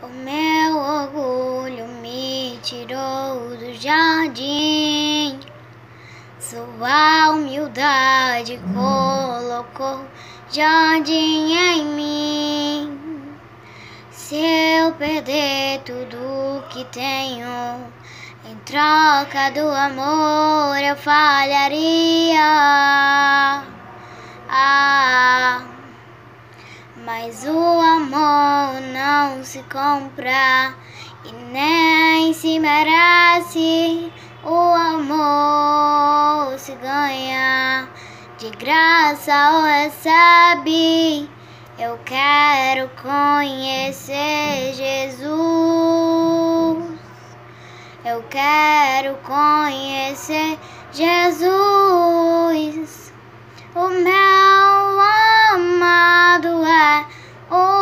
O meu orgulho me tirou do jardim. Sua humildade colocou jardim em mim. Se eu perder tudo que tenho em troca do amor, eu falharia. Mas o amor não se compra e nem se merece. O amor se ganha, de graça ou recebe. Eu quero conhecer Jesus. Eu quero conhecer Jesus. O meu amado é o